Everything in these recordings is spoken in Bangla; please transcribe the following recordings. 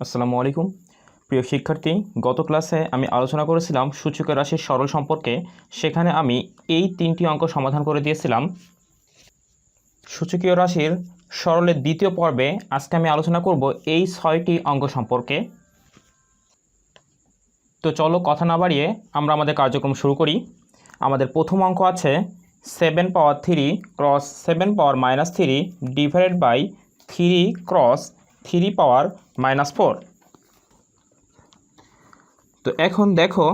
আসসালামু আলাইকুম প্রিয় শিক্ষার্থী, গত ক্লাসে আমি আলোচনা করেছিলাম সূচকীয় রাশির সরল সম্পর্কে। সেখানে আমি এই 3টি অঙ্ক সমাধান করে দিয়েছিলাম। সূচকীয় রাশির সরলের দ্বিতীয় পর্বে আজকে আমি আলোচনা করব এই 6টি অঙ্ক সম্পর্কে। তো চলো কথা না বাড়িয়ে আমরা আমাদের কার্যক্রম শুরু করি। আমাদের প্রথম অঙ্ক আছে 7 power 3 cross 7 power -3 divided by 3 cross 3 power -4। তো এখন দেখো,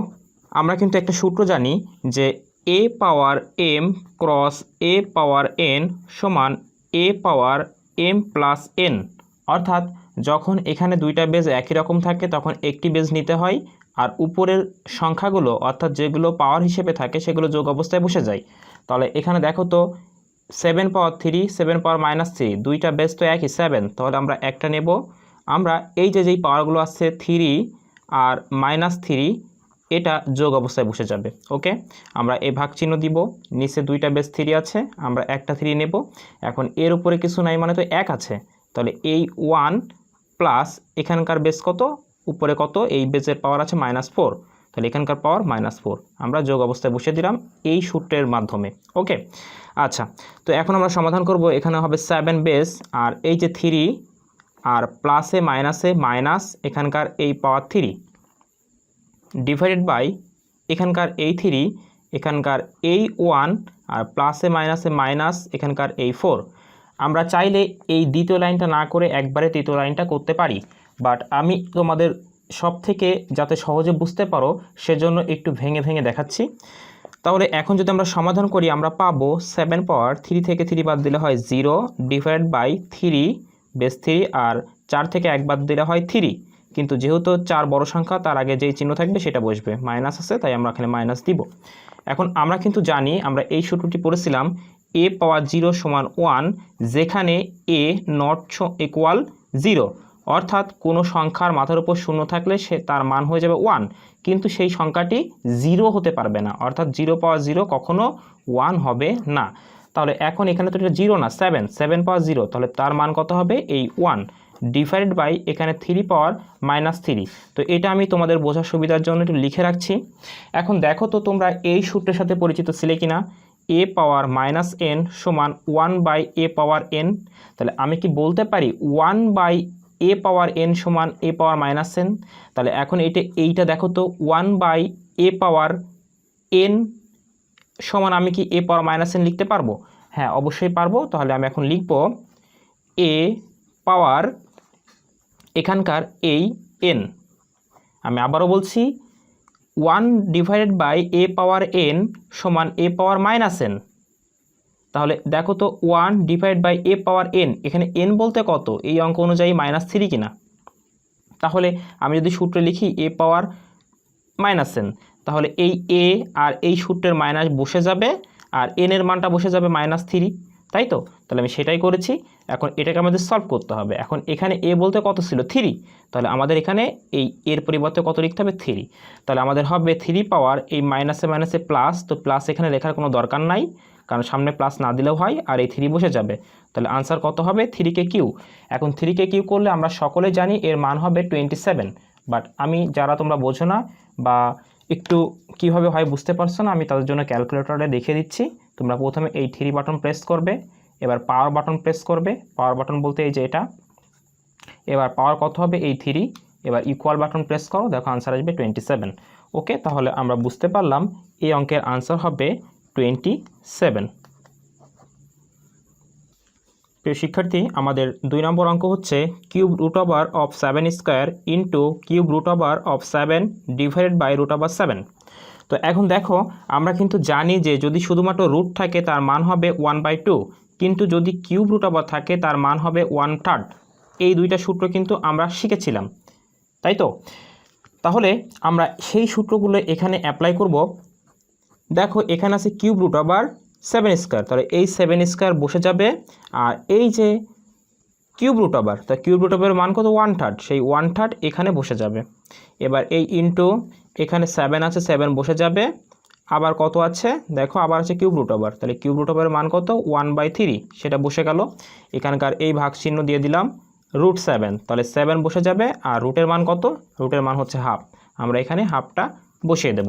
আমরা কিন্তু একটা সূত্র জানি যে a power m cross a power n সমান a power m plus n। অর্থাৎ যখন এখানে দুইটা বেজ একই রকম থাকে তখন একটি বেজ নিতে হয়, আর উপরের সংখ্যাগুলো অর্থাৎ যেগুলো পাওয়ার হিসেবে থাকে সেগুলো যোগ অবস্থায় বসে যায়। তাহলে এখানে দেখো তো 7 পাওয়ার 3 7 পাওয়ার -3 দুইটা বেজ তো একই 7, তাহলে আমরা একটা নেব। আমরা এই যেই পাওয়ারগুলো আছে 3 আর -3 এটা যোগ অবস্থায় বসে যাবে। ওকে, আমরা এই ভাগ চিহ্ন দিব, নিচে দুইটা বেস 3 আছে, আমরা একটা 3 নেব। এখন এর উপরে কিছু নাই মানে তো 1 আছে, তাহলে এই 1 প্লাস এখানকার বেস কত, উপরে কত, এই বেসের পাওয়ার আছে -4, তাহলে এখানকার পাওয়ার -4 আমরা যোগ অবস্থায় বসিয়ে দিলাম এই সূত্রের মাধ্যমে। ওকে, আচ্ছা, তো এখন আমরা সমাধান করব। এখানে হবে 7 বেস আর এই যে 3 আর প্লাসে মাইনাসে মাইনাস এখানকার এই পাওয়ার 3 ডিভাইডেড বাই এখানকার এই 3 এখানকার এই 1 আর প্লাসে মাইনাসে মাইনাস এখানকার এই 4। আমরা চাইলে এই দ্বিতীয় লাইনটা না করে একবারে তৃতীয় লাইনটা করতে পারি, বাট আমি তোমাদের সব থেকে যাতে সহজে বুঝতে পারো সেজন্য একটু ভেঙে ভেঙে দেখাচ্ছি। তাহলে এখন যদি আমরা সমাধান করি আমরা পাবো 7 পাওয়ার 3 থেকে 3 বাদ দিলে হয় 0 ডিভাইড বাই 3 বেস 3 আর 4 থেকে 1 বাদ দিলে হয় 3, কিন্তু যেহেতু 4 বড় সংখ্যা তার আগে যেই চিহ্ন থাকবে সেটা বসবে, মাইনাস আছে তাই আমরা এখানে মাইনাস দিব। এখন আমরা কিন্তু জানি, আমরা এই সূত্রটি পড়েছিলাম a পাওয়ার 0 সমান 1, যেখানে a নট ইকুয়াল 0, অর্থাৎ কোনো সংখ্যার মাথার উপর শূন্য থাকলে সে তার মান হয়ে যাবে 1, কিন্তু সেই সংখ্যাটি 0 হতে পারবে না, অর্থাৎ 0 পাওয়ার 0 কখনো 1 হবে না। তাহলে এখন এখানে তো এটা 0 না, 7 পাওয়ার 0, তাহলে তার মান কত হবে, এই 1 ডিভাইডেড বাই এখানে 3 পাওয়ার -3। তো এটা আমি তোমাদের বোঝার সুবিধার জন্য একটু লিখে রাখছি। এখন দেখো তো তোমরা এই সূত্রের সাথে পরিচিত ছিলে কিনা, a পাওয়ার -n সমান 1 বাই a পাওয়ার n। তাহলে আমি কি বলতে পারি 1 বাই a পাওয়ার n সমান a পাওয়ার -n? তাহলে এখন এইটা দেখো তো 1 বাই a পাওয়ার n সমান আমি কি a পাওয়ার -n লিখতে পারবো? হ্যাঁ, অবশ্যই পারবো। তাহলে আমি এখন লিখব a পাওয়ার এখানকার এই n, আমি আবারও বলছি 1 divided by a power n সমান a পাওয়ার -n। তাহলে দেখো তো 1 divide by a power n, এখানে n বলতে কত, এই অঙ্ক অনুযায়ী -3 কিনা। তাহলে আমি যদি সূত্রে লিখি a পাওয়ার -n, তাহলে এই a আর এই সূত্রের মাইনাস বসে যাবে আর n এর মানটা বসে যাবে -3, তাই তো? তাহলে আমি সেটাই করেছি। এখন এটাকে আমাদের সলভ করতে হবে। এখন এখানে a বলতে কত ছিল, 3, তাহলে আমাদের এখানে এই এর পরিবর্তে কত লিখতে হবে, 3। তাহলে আমাদের হবে 3 পাওয়ার এই মাইনাসে মাইনাসে প্লাস, তো প্লাস এখানে লেখার কোনো দরকার নাই কারণ সামনে প্লাস না দিলেও হয়, আর এই 3 বসে যাবে। তাহলে আনসার কত হবে, 3 কিউ। এখন 3 কিউ করলে আমরা সকলে জানি এর মান হবে 27, বাট আমি যারা তোমরা বোঝো না বা একটু কিভাবে হয় বুঝতে পারছো না, আমি তাদের জন্য ক্যালকুলেটরে দেখিয়ে দিচ্ছি। তোমরা প্রথমে এই 3 বাটন প্রেস করবে, এবার পাওয়ার বাটন প্রেস করবে, পাওয়ার বাটন বলতে এই যে এটা, এবার পাওয়ার কত হবে এই 3, এবার ইকুয়াল বাটন প্রেস করো, দেখো আনসার আসবে 27। ওকে, তাহলে আমরা বুঝতে পারলাম এই অঙ্কের আনসার হবে 27। প্রিয় শিক্ষার্থী, আমাদের 2 নম্বর অঙ্ক হচ্ছে cube root over of 7 square into cube root over of 7 divided by root over 7। তো এখন দেখো, আমরা কিন্তু জানি যে যদি শুধুমাত্র রুট থাকে তার মান হবে 1/2, কিন্তু যদি কিউব রুট ওভার থাকে তার মান হবে 1/3। এই দুইটা সূত্র কিন্তু আমরা শিখেছিলাম, তাই তো? তাহলে আমরা সেই সূত্রগুলো এখানে অ্যাপ্লাই করব। দেখো এখানে আছে কিউব রুট ওভার 7 স্কোয়ার, তাহলে এই 7 স্কোয়ার বসে যাবে, আর এই যে কিউব রুট ওভার, তা কিউব রুট ওভারের মান কত, 1/3, সেই 1/3 এখানে বসে যাবে। এবার এই ইন্টু এখানে 7 আছে, 7 বসে যাবে, আবার কত আছে দেখো, আবার আছে কিউব রুট ওভার, তাহলে কিউব রুট ওভারের মান কত, 1/3, সেটা বসে গেল। এখানকার এই ভাগ চিহ্ন দিয়ে দিলাম, √7, তাহলে 7 বসে যাবে আর রুটের মান কত? রুটের মান হচ্ছে হাফ। আমরা এখানে হাফটা বসিয়ে দেব।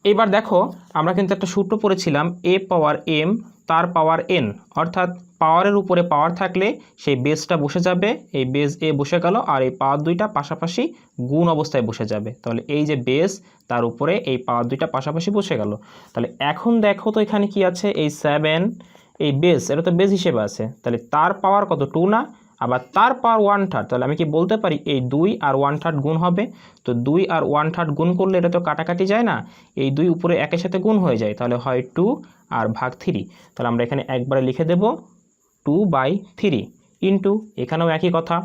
এবার দেখো আমরা কিন্তু একটা সূত্র পড়েছিলাম a পাওয়ার m তার পাওয়ার n, অর্থাৎ পাওয়ারের উপরে পাওয়ার থাকলে সেই বেসটা বসে যাবে, এই বেস a বসে গেল আর এই পাওয়ার দুইটা পাশাপাশি গুণ অবস্থায় বসে যাবে। তাহলে এই যে বেস তার উপরে এই পাওয়ার দুইটা পাশাপাশি বসে গেল। তাহলে এখন দেখো তো এখানে কি আছে, এই 7 এই বেস, এটা তো বেস হিসেবে আছে, তাহলে তার পাওয়ার কত? 2 না? আবার তার পাওয়ার 1/3, তাহলে আমি কি বলতে পারি এই 2 আর 1/3 গুণ হবে। তো 2 আর 1/3 গুণ করলে এটা তো কাটাকাটি যায় না, এই 2 উপরে একের সাথে গুণ হয়ে যায়, তাহলে হয় 2 আর ভাগ 3। তাহলে আমরা এখানে একবারে লিখে দেব 2/3 ইন্টু, এখানেও একই কথা,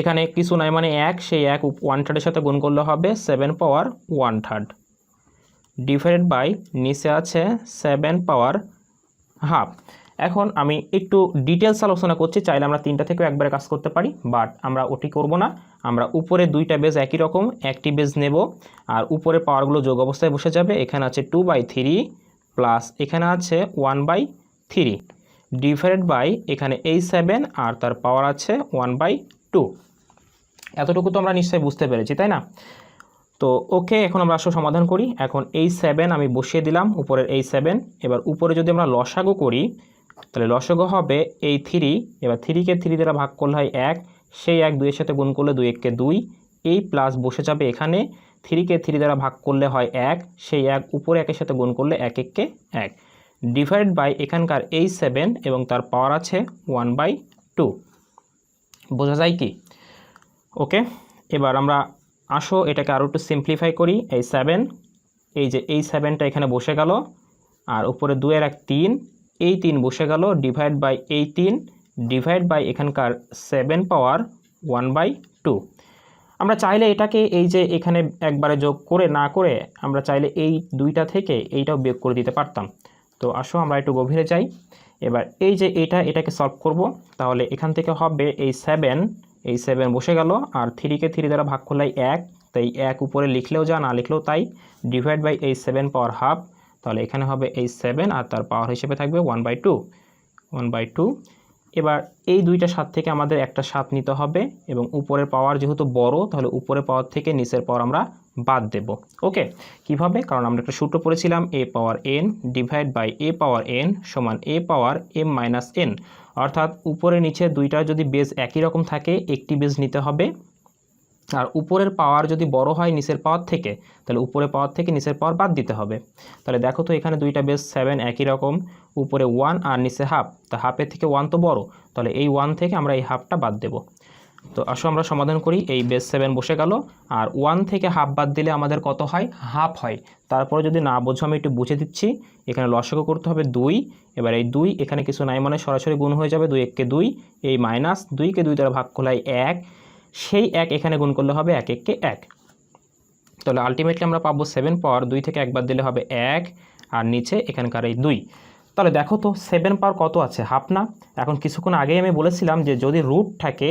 এখানে কিছু নাই মানে 1, সেই 1 1/3 সাথে গুণ করলে হবে 7 পাওয়ার 1/3 ডিভাইডেড বাই নিচে আছে 7 পাওয়ার হাফ। এখন আমি একটু ডিটেলস আলোচনা করছি, চাইলে আমরা 3টা থেকেও একবারে কাজ করতে পারি, বাট আমরা ওটি করব না। আমরা উপরে 2টা বেজ একই রকম, একটি বেজ নেব আর উপরে পাওয়ারগুলো যোগ অবস্থায় বসে যাবে। এখানে আছে 2/3 প্লাস এখানে আছে 1/3 ডিভাইডেড বাই এখানে এই 7 আর তার পাওয়ার আছে 1/2। এতটুকু তো আমরা নিশ্চয়ই বুঝতে পেরেছি, তাই না? তো ওকে, এখন আমরা আসলে সমাধান করি। এখন এই 7 আমি বসিয়ে দিলাম উপরের এই 7। এবার উপরে যদি আমরা লসাগু করি তাহলে লসাগু হবে এই 3, এবার 3কে 3 দ্বারা ভাগ করলে হয় 1, সেই 1 2 এর সাথে গুণ করলে 2 1 2, এই প্লাস বসে যাবে এখানে, 3কে 3 দ্বারা ভাগ করলে হয় 1, সেই 1 উপরে 1 এর সাথে গুণ করলে 1 1 1 ডিভাইড বাই এখানকার এই 7 এবং তার পাওয়ার আছে 1/2। বোঝা যায় কি? ওকে, এবার আমরা আসো এটাকে আরও একটু সিম্পলিফাই করি। এই 7, এই যে এই 7টা এখানে বসে গেল আর উপরে 2 এর 1 3, এই 3 বসে গেল ডিভাইড বাই এই 3 ডিভাইড বাই এখানকার 7 পাওয়ার 1/2। আমরা চাইলে এটাকে এই যে এখানে একবারে যোগ করে না করে আমরা চাইলে এই 2টা থেকে এইটাও বিয়োগ করে দিতে পারতাম। তো আসো আমরা একটু গভীরে যাই। এবার এই যে এটাকে সলভ করব, তাহলে এখান থেকে হবে এই 7 বসে গেল আর 3কে 3 দ্বারা ভাগ করলে 1, তাই 1 উপরে লিখলেও যা না লিখলেও তাই, ডিভাইড বাই এই 7 পাওয়ার হাফ। তাহলে এখানে হবে এই 7 আর তার পাওয়ার হিসেবে থাকবে 1/2। এবার এই 2টা 7 থেকে আমাদের একটা 7 নিতে হবে এবং উপরের পাওয়ার যেহেতু বড়, তাহলে উপরের পাওয়ার থেকে নিচের পাওয়ার আমরা বাদ দেব। ওকে, কিভাবে? কারণ আমরা একটা সূত্র পড়েছিলাম a power n divide by a power n সমান a power m minus n, অর্থাৎ উপরে নিচে 2টার যদি বেজ একই রকম থাকে একটি বেজ নিতে হবে, আর উপরের পাওয়ার যদি বড় হয় নিচের পাওয়ার থেকে তাহলে উপরের পাওয়ার থেকে নিচের পাওয়ার বাদ দিতে হবে। তাহলে দেখো তো এখানে 2টা বেস 7 একই রকম, উপরে 1 আর নিচে হাফ, তা হাফের থেকে 1 তো বড়, তাহলে এই 1 থেকে আমরা এই হাফটা বাদ দেব। তো আসো আমরা সমাধান করি। এই বেস 7 বসে গেল আর 1 থেকে হাফ বাদ দিলে আমাদের কত হয়? হাফ হয়। তারপরে যদি না বোঝো আমি একটু বুঝে দিচ্ছি, এখানে লসাগু করতে হবে 2, এবার এই 2 এখানে কিছু নাই মানে সরাসরি গুণ হয়ে যাবে, 2 1 2, এই মাইনাস 2কে 2 দ্বারা ভাগ করলে 1, সেই 1 এখানে গুণ করলে হবে 1 1 1। তাহলে আলটিমেটলি আমরা পাবো 7 পাওয়ার 2 থেকে 1 বাদ দিলে হবে 1 আর নিচে এখানকার এই 2। তাহলে দেখো তো 7 পাওয়ার কত আছে? হাফ না? এখন কিছুক্ষণ আগেই আমি বলেছিলাম যে যদি রুট থাকে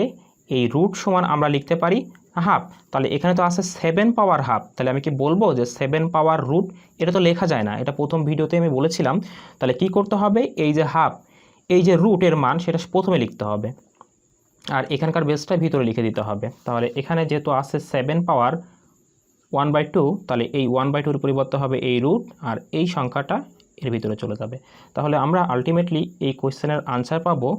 এই রুট সমান আমরা লিখতে পারি হাফ, তাহলে এখানে তো আছে 7 পাওয়ার হাফ, তাহলে আমি কি বলবো যে 7 পাওয়ার রুট? এটা তো লেখা যায় না, এটা প্রথম ভিডিওতে আমি বলেছিলাম। তাহলে কি করতে হবে? এই যে হাফ, এই যে রুটের মান সেটা প্রথমে লিখতে হবে আর এখানকার বেসটা ভিতরে লিখে দিতে হবে। তাহলে এখানে যেহেতু আছে 7 পাওয়ার 1/2, তাহলে এই 1/2 পরিবর্তে হবে এই রুট আর এই সংখ্যাটা এর ভিতরে চলে যাবে। তাহলে আমরা আলটিমেটলি এই কোয়েশ্চেনের আনসার পাবো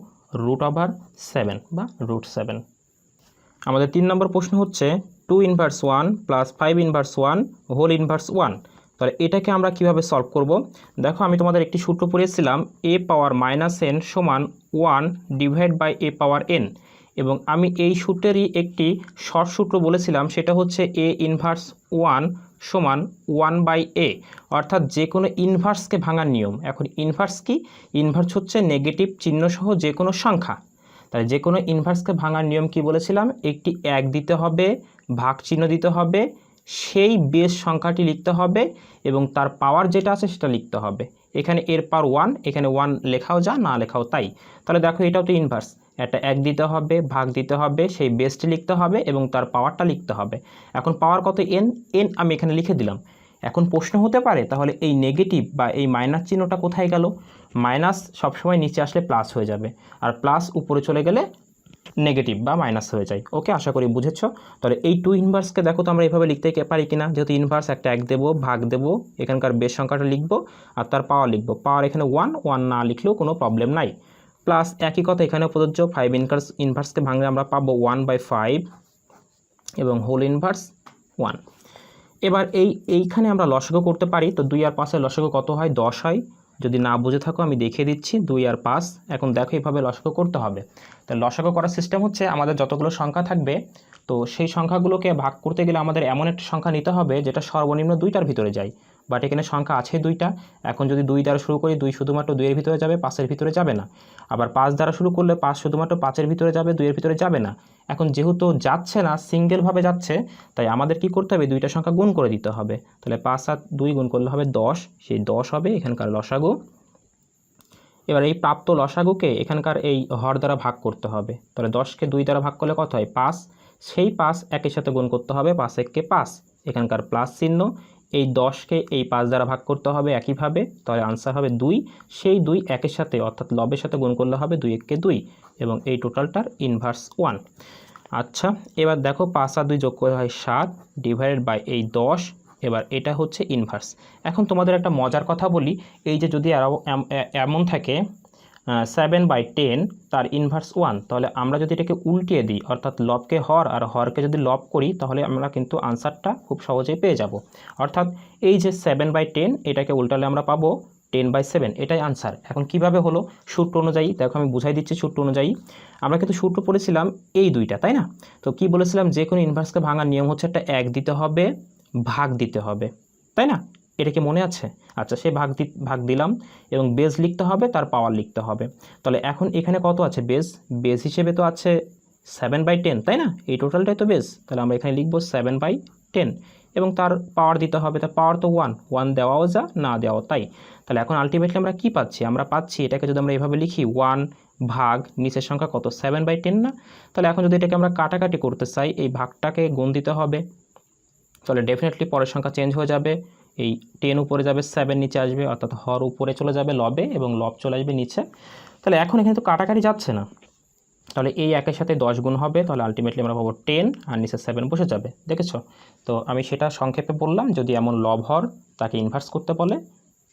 √7 বা √7। আমাদের 3 নম্বর প্রশ্ন হচ্ছে 2 inverse 1 plus 5 inverse 1 whole inverse 1। তাহলে এটাকে আমরা কিভাবে সলভ করব? দেখো আমি তোমাদের একটি সূত্র পড়িয়েছিলাম a পাওয়ার -n সমান 1 divide by a power n, এবং আমি এই সূত্রেরই একটি শর্ট সূত্র বলেছিলাম, সেটা হচ্ছে a ইনভার্স 1 সমান 1/a, অর্থাৎ যে কোনো ইনভার্সকে ভাঙার নিয়ম। এখন ইনভার্স কি? ইনভার্স হচ্ছে নেগেটিভ চিহ্ন সহ যে কোনো সংখ্যা। তাহলে যে কোনো ইনভার্সকে ভাঙার নিয়ম কি বলেছিলাম? একটি 1 দিতে হবে, ভাগ চিহ্ন দিতে হবে, সেই বেস সংখ্যাটি লিখতে হবে এবং তার পাওয়ার যেটা আছে সেটা লিখতে হবে। এখানে এর পাওয়ার 1, এখানে 1 লেখাও যা না লেখাও তাই। তাহলে দেখো এটাও তো ইনভার্স, একটা 1 দিতে হবে, ভাগ দিতে হবে, সেই বেসটি লিখতে হবে এবং তার পাওয়ারটা লিখতে হবে। এখন পাওয়ার কত? n আমি এখানে লিখে দিলাম। এখন প্রশ্ন হতে পারে তাহলে এই নেগেটিভ বা এই মাইনাস চিহ্নটা কোথায় গেল? মাইনাস সবসময় নিচে আসলে প্লাস হয়ে যাবে আর প্লাস উপরে চলে গেলে নেগেটিভ বা মাইনাস হয়ে যায়। ওকে, আশা করি বুঝেছ। তাহলে এই টু ইনভার্সকে দেখো তো আমরা এইভাবে লিখতে পারি কিনা, যেহেতু ইনভার্স একটা এক দেবো, ভাগ দেবো, এখানকার বেস সংখ্যাটা লিখবো আর তার পাওয়ার লিখবো। পাওয়ার এখানে 1 না লিখলেও কোনো প্রবলেম নাই। প্লাস একই কথা এখানে প্রযোজ্য, 5 ইনভার্সকে ভাঙলে আমরা পাবো 1/5 এবং হোল ইনভার্স 1। এবার এইখানে আমরা লসাগু করতে পারি। তো 2 আর 5-এর লসাগু কত হয়? 10 হয়। যদি না বুঝে থাকো আমি দেখিয়ে দিচ্ছি। 2 আর 5, এখন দেখো এইভাবে লসাগু করতে হবে। তো লসাগু করার সিস্টেম হচ্ছে, আমাদের যতগুলো সংখ্যা থাকবে তো সেই সংখ্যাগুলোকে ভাগ করতে গেলে আমাদের এমন একটা সংখ্যা নিতে হবে যেটা সর্বনিম্ন 2টার ভিতরে যায়। বাট এখানে সংখ্যা আছে 2টা। এখন যদি 2 দ্বারা শুরু করি, 2 শুধুমাত্র 2 এর ভিতরে যাবে, 5-এর ভিতরে যাবে না। আবার 5 দ্বারা শুরু করলে 5 শুধুমাত্র 5-এর ভিতরে যাবে, 2 এর ভিতরে যাবে না। এখন যেহেতু যাচ্ছে না, সিঙ্গেলভাবে যাচ্ছে, তাই আমাদের কি করতে হবে? 2টা সংখ্যা গুণ করে দিতে হবে। তাহলে 5 আর 2 গুণ করলে হবে 10, সেই 10 হবে এখানকার লসাগু। এবার এই প্রাপ্ত লসাগুকে এখানকার এই হর দ্বারা ভাগ করতে হবে। তাহলে 10কে 2 দ্বারা ভাগ করলে কত হয়? 5। সেই 5 একের সাথে গুণ করতে হবে, 5 একে 5, এখানকার প্লাস চিহ্ন। এই 10কে এই 5 দ্বারা ভাগ করতে হবে একইভাবে, তাহলে আনসার হবে 2। সেই 2 একের সাথে অর্থাৎ লবের সাথে গুণ করলে হবে 2 একে 2 এবং এই টোটালটার ইনভার্স 1। আচ্ছা, এবার দেখো 5 আর 2 যোগ করে হয় 7 ডিভাইডেড বাই এই 10। এবার এটা হচ্ছে ইনভার্স। এখন তোমাদের একটা মজার কথা বলি, এই যে যদি এমন থাকে 7/10 তার ইনভার্স 1, তাহলে আমরা যদি এটাকে উল্টিয়ে দিই, অর্থাৎ লবকে হর আর হরকে যদি লব করি, তাহলে আমরা কিন্তু আনসারটা খুব সহজেই পেয়ে যাব। অর্থাৎ এই যে 7/10 এটাকে উল্টালে আমরা পাবো 10/7, এটাই আনসার। এখন কিভাবে হলো? সূত্র অনুযায়ী দেখো, আমি বুঝাই দিচ্ছি। সূত্র অনুযায়ী আমরা কিন্তু সূত্র পড়েছিলাম এই দুইটা, তাই না? তো কি বলেছিলাম? যে কোনো ইনভার্সকে ভাঙার নিয়ম হচ্ছে একটা 1 দিতে হবে, ভাগ দিতে হবে, তাই না? এটা কি মনে আছে? আচ্ছা, সে ভাগ দিলাম এবং বেজ লিখতে হবে, তার পাওয়ার লিখতে হবে। তাহলে এখন এখানে কত আছে? বেজ হিসেবে তো আছে 7/10, তাই না? এই টোটালটাই তো বেজ। তাহলে আমরা এখানে লিখবো 7/10 এবং তার পাওয়ার দিতে হবে। তার পাওয়ার তো 1 দেওয়াও যা, না দেওয়াও তাই। তাহলে এখন আলটিমেটলি আমরা কি পাচ্ছি? আমরা পাচ্ছি এটাকে যদি আমরা এইভাবে লিখি 1 ভাগ নিচের সংখ্যা কত? 7/10 না? তাহলে এখন যদি এটাকে আমরা কাটাকাটি করতে চাই, এই ভাগটাকে গুণ দিতে হবে। তাহলে ডেফিনেটলি পরের সংখ্যা চেঞ্জ হয়ে যাবে। এই 10 উপরে যাবে, 7 নিচে আসবে, অর্থাৎ হর উপরে চলে যাবে লবে এবং লব চলে আসবে নিচে। তাহলে এখন এখানে তো কাটাকাটি যাচ্ছে না, তাহলে এই একের সাথে 10 গুণ হবে। তাহলে আলটিমেটলি আমরা পাবো 10 আর নিচে 7 বসে যাবে। দেখেছো? তো আমি সেটা সংক্ষেপে বললাম। যদি এমন লব হর তাকে ইনভার্স করতে বলে,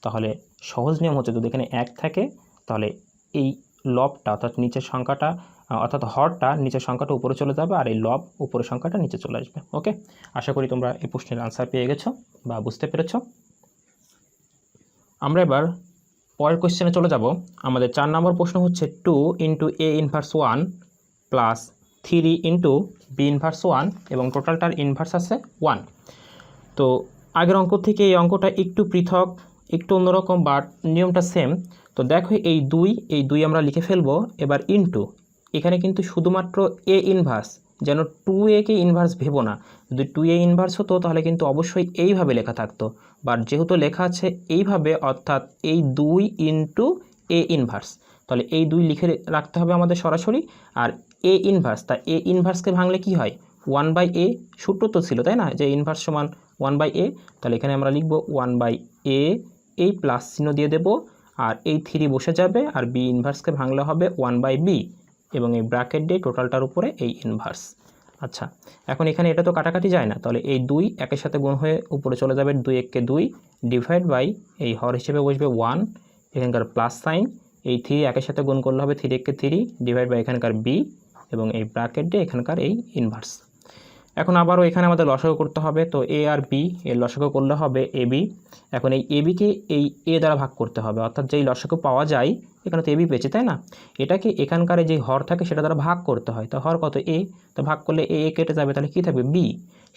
তাহলে সহজ নিয়ম হচ্ছে যদি এখানে 1 থাকে, তাহলে এই লবটা অর্থাৎ নিচের সংখ্যাটা অর্থাৎ হরটা নিচের সংখ্যাটা উপরে চলে যাবে আর এই লব উপরের সংখ্যাটা নিচে চলে আসবে। ওকে, আশা করি তোমরা এই প্রশ্নের আনসার পেয়ে গেছো বা বুঝতে পেরেছো। আমরা এবার পরের কোশ্চেনে চলে যাব। আমাদের 4 নম্বর প্রশ্ন হচ্ছে 2 × a inverse 1 plus 3 × b inverse 1 এবং টোটালটার ইনভার্স আছে 1। তো আগের অঙ্ক থেকে এই অঙ্কটা একটু পৃথক, একটু অন্যরকম, বাট নিয়মটা সেম। তো দেখো এই 2 আমরা লিখে ফেলবো। এবার ইনটু, এখানে কিন্তু শুধুমাত্র a ইনভার্স, যেন 2a কে ইনভার্স ভেবো না। যদি 2a ইনভার্স হতো তাহলে কিন্তু অবশ্যই এইভাবে লেখা থাকতো, বাট যেহেতু লেখা আছে এইভাবে, অর্থাৎ এই 2 × a ইনভার্স, তাহলে এই 2 লিখে রাখতে হবে আমাদের সরাসরি। আর a ইনভার্স, তা a ইনভার্সকে ভাঙলে কি হয়? 1/a, সূত্র তো ছিল, তাই না, যে ইনভার্স সমান 1/a। তাহলে এখানে আমরা লিখব 1/a, এই প্লাস চিহ্ন দিয়ে দেব আর এই 3 বসে যাবে, আর b ইনভার্সকে ভাঙলে হবে 1/b এবং এই ব্র্যাকেট দিয়ে টোটালটার উপরে এই ইনভার্স। আচ্ছা, এখন এখানে এটা তো কাটাকাটি যায় না, তাহলে এই 2 একের সাথে গুণ হয়ে উপরে চলে যাবে, 2 একে 2 ডিভাইড বাই এই হর হিসেবে বসবে 1, এখানকার প্লাস সাইন, এই 3 একের সাথে গুণ করলে হবে 3 একে 3 ডিভাইড বাই এখানকার b এবং এই ব্র্যাকেট দিয়ে এখানকার এই ইনভার্স। এখন আবারও এখানে আমাদের লসাগু করতে হবে। তো a আর b এর লসাগু করলে হবে ab। এখন এই ab-কে এই a দ্বারা ভাগ করতে হবে, অর্থাৎ যেই লসাগু পাওয়া যায়, এখানে তো ab পেয়েছে, তাই না? এটাকে এখানকার যে হর থাকে সেটা দ্বারা ভাগ করতে হয়। তো হর কত? a, তো ভাগ করলে a কেটে যাবে, তাহলে কী থাকবে? b।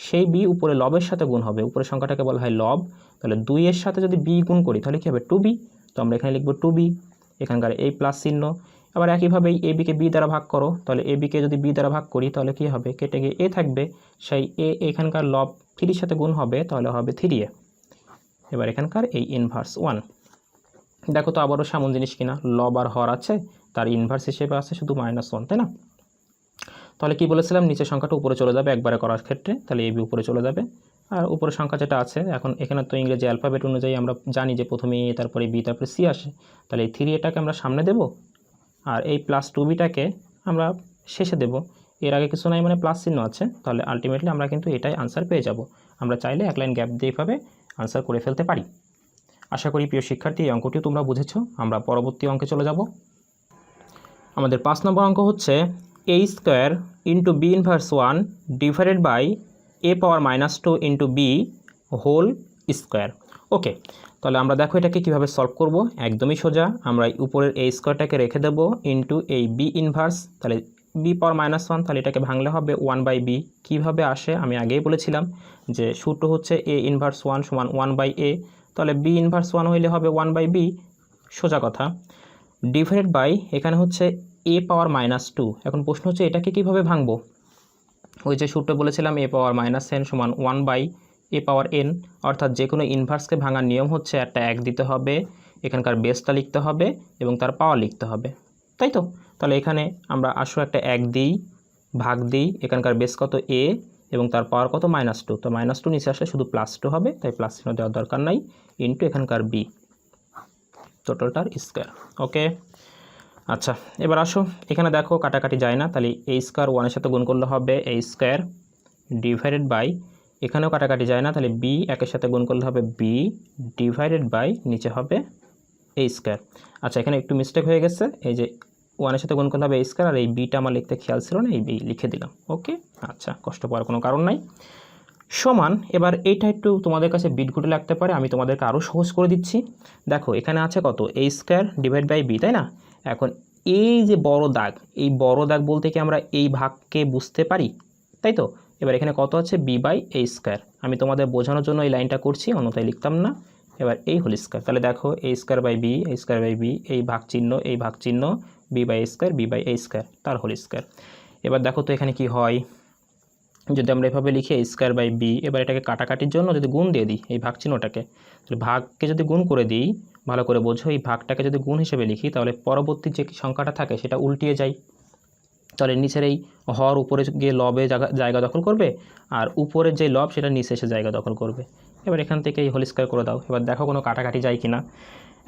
সেই b উপরে লবের সাথে গুণ হবে, উপরের সংখ্যাটাকে বলা হয় লব। তাহলে 2 এর সাথে যদি b গুণ করি তাহলে কী হবে? 2b। তো আমরা এখানে লিখব 2b, এখানকার এই প্লাস চিহ্ন। আবার একইভাবে এই ab-কে b দ্বারা ভাগ করো, তাহলে ab-কে যদি b দ্বারা ভাগ করি তাহলে কী হবে? কেটে গিয়ে a থাকবে, সেই a এখানকার লব 3-এর সাথে গুণ হবে, তাহলে হবে 3a। এবার এখানকার এই ইনভার্স 1। দেখো তো আবারও সামন জিনিস কিনা, লব আর হর আছে, তার ইনভার্স হিসেবে আছে শুধু -1, তাই না? তাহলে কি বলেছিলাম? নিচের সংখ্যাটা উপরে চলে যাবে একবারে করার ক্ষেত্রে, তাহলে ab উপরে চলে যাবে আর উপরের সংখ্যা যেটা আছে, এখন এখানে তো ইংরেজি অ্যালফাবেট অনুযায়ী আমরা জানি যে প্রথমে a, তারপরে b, তারপরে c আসে। তাহলে এই 3 এটাকে আমরা সামনে দেব আর এই প্লাস 2bটাকে আমরা শেষে দেব, এর আগে কিছু নাই মানে প্লাস চিহ্ন আছে, তাহলে আলটিমেটলি আমরা কিন্তু এটাই আনসার পেয়ে যাব। আমরা চাইলে এক লাইন গ্যাপ দিয়ে এইভাবে আনসার করে ফেলতে পারি। আশা করি প্রিয় শিক্ষার্থী এই অঙ্কটিও তোমরা বুঝেছো। আমরা পরবর্তী অঙ্কে চলে যাব। আমাদের 5 নম্বর অঙ্ক হচ্ছে a square into b inverse 1 divided by a power -2 into b whole square. Okay, তাহলে আমরা দেখো এটাকে কীভাবে সলভ করব। একদমই সোজা, আমরা উপরের a স্কোয়ারটাকে রেখে দেবো ইন্টু এই বি ইনভার্স, তাহলে বি পাওয়ার -1, তাহলে এটাকে ভাঙলে হবে 1/b। কীভাবে আসে আমি আগেই বলেছিলাম যে সূত্র হচ্ছে a ইনভার্স 1 সমান 1/a, তাহলে বি ইনভার্স 1 হইলে হবে 1/b, সোজা কথা। ডিভাইডেড বাই এখানে হচ্ছে a পাওয়ার -2। এখন প্রশ্ন হচ্ছে এটাকে কীভাবে ভাঙবো। ওই যে সূত্র বলেছিলাম a পাওয়ার -n সমান 1/a পাওয়ার n, অর্থাৎ যে কোনো ইনভার্সকে ভাঙার নিয়ম হচ্ছে একটা 1 দিতে হবে, এখানকার বেসটা লিখতে হবে এবং তার পাওয়ার লিখতে হবে, তাই তো। তাহলে এখানে আমরা আসো একটা 1 দিই, ভাগ দিই, এখানকার বেস কত a এবং তার পাওয়ার কত -2, তো -2 নিচে আসলে শুধু +2 হবে, তাই প্লাস চিহ্ন দেওয়ার দরকার নাই, ইন্টু এখানকার b টোটালটার স্কোয়ার। ওকে, আচ্ছা এবার আসো এখানে দেখো কাটাকাটি যায় না, তাহলে a স্কোয়ার 1-এর সাথে গুণ করলে হবে a স্কোয়ার ডিভাইডেড বাই, এখানেও কাটাকাটি যায় না, তাহলে b 1-এর সাথে গুণ করলে হবে b ডিভাইডেড বাই নিচে হবে a স্কোয়ার। আচ্ছা এখানে একটু মিস্টেক হয়ে গেছে, এই যে 1-এর সাথে গুণ করলে হবে a স্কোয়ার, আর এই বিটা আমার লিখতে খেয়াল ছিল না, এই b লিখে দিলাম। ওকে, আচ্ছা কষ্ট পাওয়ার কোনো কারণ নাই। সমান, এবার এইটা একটু তোমাদের কাছে বিটঘুটে লাগতে পারে, আমি তোমাদেরকে আরও সহজ করে দিচ্ছি। দেখো এখানে আছে কত a square divide by b, তাই না। এখন এই যে বড় দাগ, এই বড় দাগ বলতে কি আমরা এই ভাগকে বুঝতে পারি, তাই তো। এবার এখানে কত আছে b/a স্কোয়ার, আমি তোমাদের বোঝানোর জন্য এই লাইনটা করছি, অন্যথায় লিখতাম না। এবার এই হোল স্কোয়ার, তাহলে দেখো a square by b, a square by b, এই ভাগ চিহ্ন b/a স্কোয়ার, b/a স্কোয়ার তার হোল স্কোয়ার। এবার দেখো তো এখানে কি হয়, যদি আমরা এভাবে লিখি a স্কোয়ার বাই b, এবার এটাকে কাটাকাটির জন্য যদি গুণ দিয়ে দিই এই ভাগ চিহ্নটাকে, তাহলে ভাগকে যদি গুণ করে দিই, ভালো করে বোঝো, এই ভাগটাকে যদি গুণ হিসেবে লিখি তাহলে পরবর্তী যে সংখ্যাটা থাকে সেটা উল্টিয়ে যায়, তাহলে নিচের এই হর উপরে গিয়ে লবে জায়গা দখল করবে, আর উপরের যে লব সেটা নিচে এসে জায়গা দখল করবে। এবার এখান থেকে এই হোল স্কোয়ার করে দাও, এবার দেখো কোনো কাটাকাটি যায় কিনা।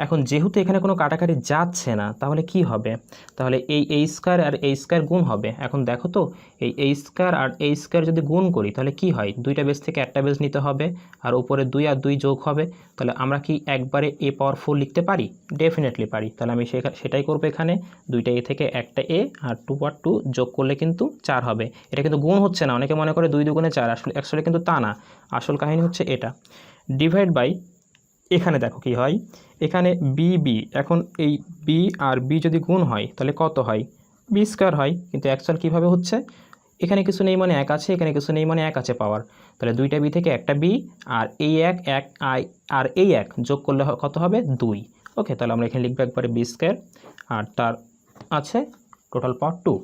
এখন যেহেতু এখানে কোনো কাটাকাটি যাচ্ছে না, তাহলে কি হবে, তাহলে এই a স্কোয়ার আর a স্কোয়ার গুণ হবে। এখন দেখো তো এই a স্কোয়ার আর a স্কোয়ার যদি গুণ করি তাহলে কি হয়, দুইটা বেস থেকে একটা বেস নিতে হবে, আর উপরে 2 আর 2 যোগ হবে, তাহলে আমরা কি একবারে a পাওয়ার 4 লিখতে পারি, ডেফিনেটলি পারি। তাহলে আমি সেটাই করবো, এখানে দুইটা a থেকে একটা a আর 2 আর 2 যোগ করলে কিন্তু 4 হবে। এটা কিন্তু গুণ হচ্ছে না, অনেকে মনে করে 2 দুগুণে 4, আসলে কিন্তু তা না, আসল কাহিনী হচ্ছে এটা। ডিভাইড বাই, এখানে দেখো কি হয়, এখানে বি, এখন এই বি আর বি যদি গুণ হয় তাহলে কত হয়, বি স্কোয়ার হয়, কিন্তু অ্যাকচুয়াল কীভাবে হচ্ছে, এখানে কিছু নেই মানে 1 আছে, এখানে কিছু নেই মানে 1 আছে পাওয়ার, তাহলে দুইটা বি থেকে একটা বি আর এই এক আর এই 1 যোগ করলে কত হবে 2। ওকে, তাহলে আমরা এখানে লিখবো একবারে বি স্কোয়ার আর তার আছে টোটাল পাওয়ার 2।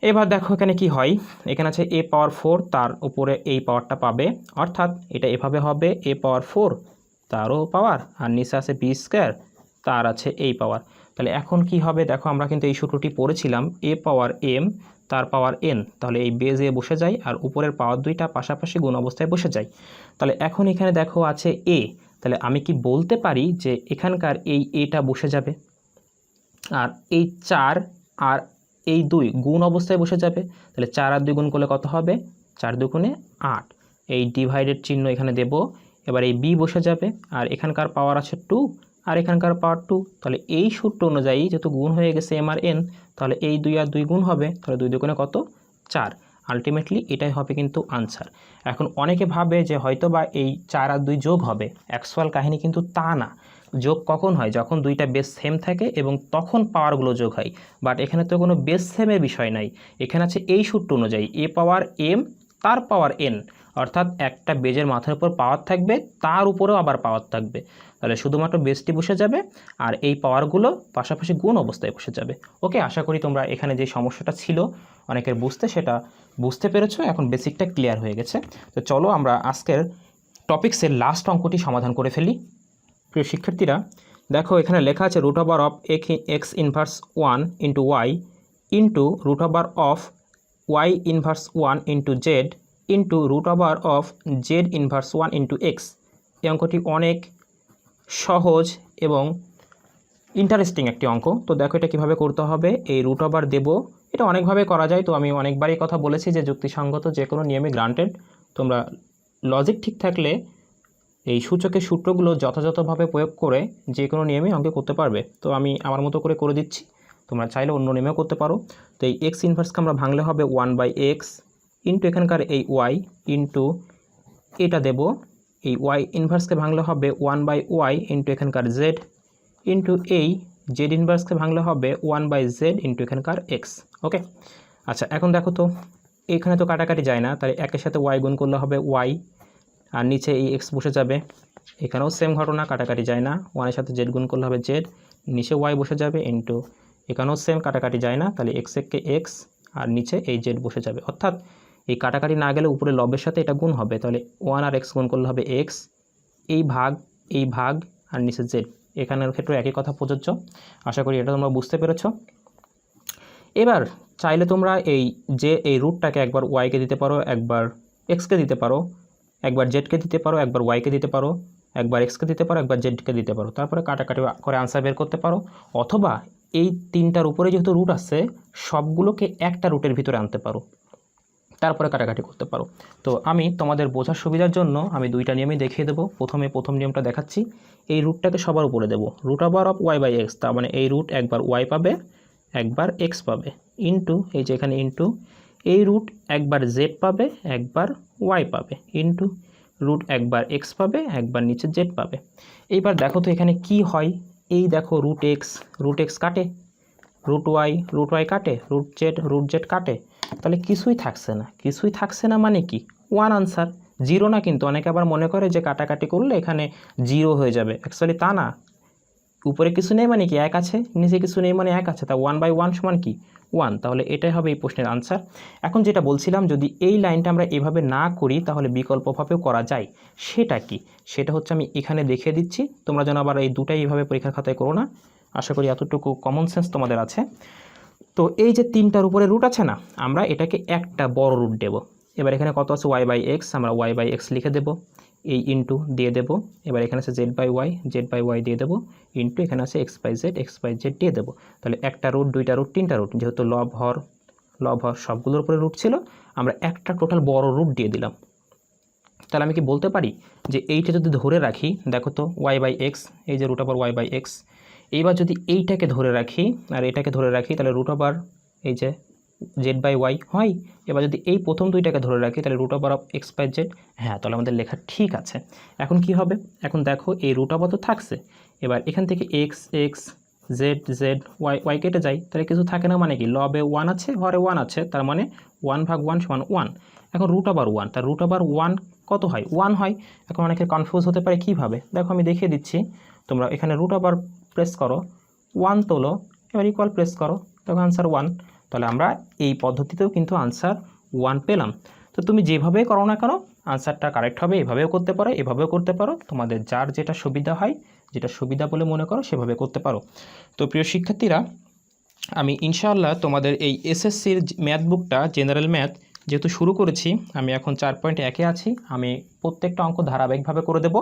এবার দেখো এখানে কি হয়, এখানে আছে a পাওয়ার 4, তার উপরে এই পাওয়ারটা পাবে, অর্থাৎ এটা এভাবে হবে a পাওয়ার 4 তারও পাওয়ার, আর নিচে আছে বি স্কোয়ার তার আছে এই পাওয়ার। তাহলে এখন কি হবে দেখো, আমরা কিন্তু এই সূত্রটি পড়েছিলাম a পাওয়ার m তার পাওয়ার n, তাহলে এই বেজে বসে যায় আর উপরের পাওয়ার দুইটা পাশাপাশি গুণ অবস্থায় বসে যায়। তাহলে এখন এখানে দেখো আছে a, তাহলে আমি কি বলতে পারি যে এখানকার এই এটা বসে যাবে, আর এই 4 আর এই 2 গুণ অবস্থায় বসে যাবে, তাহলে 4 আর 2 গুণ করলে কত হবে, 4 দুগুণে 8, এই ডিভাইডেড চিহ্ন এখানে দেব। এবার এই বি বসে যাবে, আর এখানকার পাওয়ার আছে 2 আর এখানকার পাওয়ার 2, তাহলে এই সূত্র অনুযায়ী যেহেতু গুণ হয়ে গেছে এম আর এন, তাহলে এই 2 আর 2 গুণ হবে, তাহলে 2 দুগুণে কত 4, আলটিমেটলি এটাই হবে কিন্তু আনসার। এখন অনেকে ভাবে যে হয়তো বা এই 4 আর 2 যোগ হবে, অ্যাকচুয়াল কাহিনী কিন্তু তা না। যোগ কখন হয়, যখন দুইটা বেস সেম থাকে এবং তখন পাওয়ারগুলো যোগ হয়, বাট এখানে তো কোনো বেস সেমের বিষয় নাই, এখানে আছে এই সূত্র অনুযায়ী a পাওয়ার m তার পাওয়ার n, অর্থাৎ একটা বেজের মাথার উপর পাওয়ার থাকবে, তার উপরেও আবার পাওয়ার থাকবে, তাহলে শুধুমাত্র বেসটি বসে যাবে আর এই পাওয়ারগুলো পাশাপাশি গুণ অবস্থায় বসে যাবে। ওকে, আশা করি তোমরা এখানে যে সমস্যাটা ছিল অনেকের সেটা বুঝতে পেরেছো, এখন বেসিকটা ক্লিয়ার হয়ে গেছে। তো চলো আমরা আজকের টপিক্সের লাস্ট অঙ্কটি সমাধান করে ফেলি। প্রিয় শিক্ষার্থীরা দেখো এখানে লেখা আছে root over of x inverse 1 into y into root over of y inverse 1 into z into root over of z inverse 1 into x. এই অঙ্কটি অনেক সহজ এবং ইন্টারেস্টিং একটি অঙ্ক। তো দেখো এটা কীভাবে করতে হবে, এই রুট ওভার দেব এটা অনেকভাবে করা যায়। তো আমি অনেকবারই কথা বলেছি যে যুক্তিসঙ্গত যে কোনো নিয়মে গ্রান্টেড, তোমরা লজিক ঠিক থাকলে এই সূচকের সূত্রগুলো যথাযথভাবে প্রয়োগ করে যে কোনো নিয়মে অঙ্কে করতে পারবে। তো আমি আমার মতো করে দিচ্ছি, তোমরা চাইলে অন্য নিয়মেও করতে পারো। তো এই এক্স ইনভার্সকে আমরা ভাঙলে হবে 1/x ইন্টু এখানকার এই ওয়াই ইন্টু এটা দেব, এই ওয়াই ইনভার্সকে ভাঙলে হবে 1/y ইন্টু এখানকার জেড ইন্টু এই জেড ইনভার্সকে ভাঙলে হবে 1/z ইন্টু এখানকার এক্স। ওকে, আচ্ছা এখন দেখো তো এখানে তো কাটাকাটি যায় না, তাহলে একের সাথে ওয়াই গুণ করলে হবে ওয়াই, আর নিচে এই এক্স বসে যাবে। এখানেও সেম ঘটনা, কাটাকাটি যায় না, ওয়ানের সাথে জেড গুণ করলে হবে জেড, নিচে ওয়াই বসে যাবে ইন্টু এখানেও সেম কাটাকাটি যায় না, তাহলে এক্স একে এক্স আর নিচে এই জেড বসে যাবে। অর্থাৎ এই কাটাকাটি না গেলে উপরে লবের সাথে এটা গুণ হবে, তাহলে 1 আর এক্স গুণ করলে হবে এক্স, এই ভাগ আর নিচে জেড। এখানের ক্ষেত্রে একই কথা প্রযোজ্য। আশা করি এটা তোমরা বুঝতে পেরেছো। এবার চাইলে তোমরা এই রুটটাকে একবার ওয়াইকে দিতে পারো, একবার এক্সকে দিতে পারো, একবার জেডকে দিতে পারো, একবার ওয়াইকে দিতে পারো, একবার এক্সকে দিতে পারো, একবার জেডকে দিতে পারো, তারপরে কাটাকাটি করে আনসার বের করতে পারো। অথবা এই তিনটার উপরে যেহেতু রুট আছে সবগুলোকে একটা রুটের ভিতরে আনতে পারো, তারপরে কাটাকাটি করতে পারো। তো আমি তোমাদের বোঝার সুবিধার জন্য আমি দুইটা নিয়মই দেখিয়ে দেবো। প্রথম নিয়মটা দেখাচ্ছি, এই রুটটাকে সবার উপরে দেবো, রুট ওভার অফ y/x, তার মানে এই রুট একবার ওয়াই পাবে একবার এক্স পাবে, ইন্টু এই যে এখানে ইন্টু এই রুট একবার জেড পাবে একবার ওয়াই পাবে, ইন্টু রুট একবার এক্স পাবে একবার নিচে জেড পাবে। এইবার দেখো তো এখানে কি হয়, এই দেখো রুট এক্স কাটে, রুট ওয়াই কাটে, রুট জেড কাটে, তাহলে কিছুই থাকছে না মানে কি ওয়ান আনসার, জিরো না। কিন্তু অনেকে আবার মনে করে যে কাটাকাটি করলে এখানে জিরো হয়ে যাবে, অ্যাকচুয়ালি তা না। উপরে কিছু নেই মানে কি এক আছে, নিচে কিছু নেই মানে এক আছে, তা 1/1 সমান কি 1, তাহলে এটাই হবে এই প্রশ্নের আনসার। এখন যেটা বলছিলাম, যদি এই লাইনটা আমরা এভাবে না করি তাহলে বিকল্পভাবেও করা যায়। সেটা কি, সেটা হচ্ছে আমি এখানে দেখিয়ে দিচ্ছি, তোমরা যেন আবার এই দুটাই এইভাবে পরীক্ষার খাতায় করো না। আশা করি এতটুকু কমন সেন্স তোমাদের আছে। তো এই যে তিনটার উপরে রুট আছে না, আমরা এটাকে একটা বড় রুট দেব। এবার এখানে কত আছে y/x, আমরা y/x লিখে দেব, এই ইন্টু দিয়ে দেব। এবার এখানে আছে z/y দিয়ে দেব, ইন্টু এখানে আছে x/z দিয়ে দেব। তাহলে একটা রুট, দুইটা রুট, তিনটা রুট, যেহেতু লব হর সবগুলোর উপরে রুট ছিল, আমরা একটা টোটাল বড় রুট দিয়ে দিলাম। তাহলে আমি কি বলতে পারি যে এইটা যদি ধরে রাখি, দেখো তো y/x, এই যে রুট ওভার y/x, এইবার যদি এইটাকে ধরে রাখি আর এটাকে ধরে রাখি তাহলে রুট ওভার এই যে z/y হয়। এবার যদি এই প্রথম দুইটাকে ধরে রাখি তাহলে রুট ওভার অফ x/z। হ্যাঁ, তাহলে আমাদের লেখা ঠিক আছে। এখন কি হবে, এখন দেখো এই রুট ওভার তো থাকছে, এবার এখান থেকে x z y কেটে যায়, তাহলে কিছু থাকে না মানে কি, লবে 1 আছে হরে 1 আছে, তার মানে 1/1 সমান 1। এখন রুট ওভার 1, তার রুট ওভার 1 কত হয় 1 হয়। এখন অনেকে কনফিউজ হতে পারে কিভাবে, দেখো আমি দেখিয়ে দিচ্ছি। তোমরা এখানে রুট ওভার প্রেস করো, 1 তোলো, এবার ইকুয়াল প্রেস করো, দেখো আনসার 1। তাহলে আমরা এই পদ্ধতিতেও কিন্তু আনসার 1 পেলাম। তো তুমি যেভাবে করো না কেন আনসারটা কারেক্ট হবে। এভাবেও করতে পারো, এভাবেও করতে পারো, তোমাদের যার যেটা সুবিধা হয়, যেটা সুবিধা বলে মনে করো সেভাবে করতে পারো। তো প্রিয় শিক্ষার্থীরা, আমি ইনশাআল্লাহ তোমাদের এই এসএসসির ম্যাথ বুকটা জেনারেল ম্যাথ যেহেতু শুরু করেছি, আমি এখন 4.1-এ আছি, আমি প্রত্যেকটা অঙ্ক ধারাবাহিকভাবে করে দেব।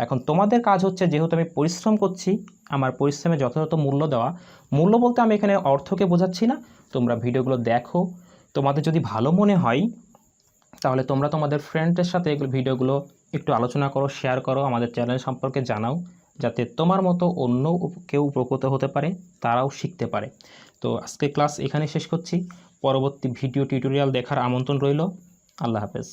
এখন তোমাদের কাজ হচ্ছে, যেহেতু আমি পরিশ্রম করছি, আমার পরিশ্রমে যথাযথ মূল্য দেওয়া। মূল্য বলতে আমি এখানে অর্থকে বোঝাচ্ছি না, তোমরা ভিডিওগুলো দেখো, তোমাদের যদি ভালো মনে হয় তাহলে তোমরা তোমাদের ফ্রেন্ডদের সাথে এগুলো ভিডিওগুলো একটু আলোচনা করো, শেয়ার করো, আমাদের চ্যানেল সম্পর্কে জানাও, যাতে তোমার মতো অন্য কেউ উপকৃত হতে পারে, তারাও শিখতে পারে। তো আজকে ক্লাস এখানে শেষ করছি, পরবর্তী ভিডিও টিউটোরিয়াল দেখার আমন্ত্রণ রইল। আল্লাহ হাফেজ।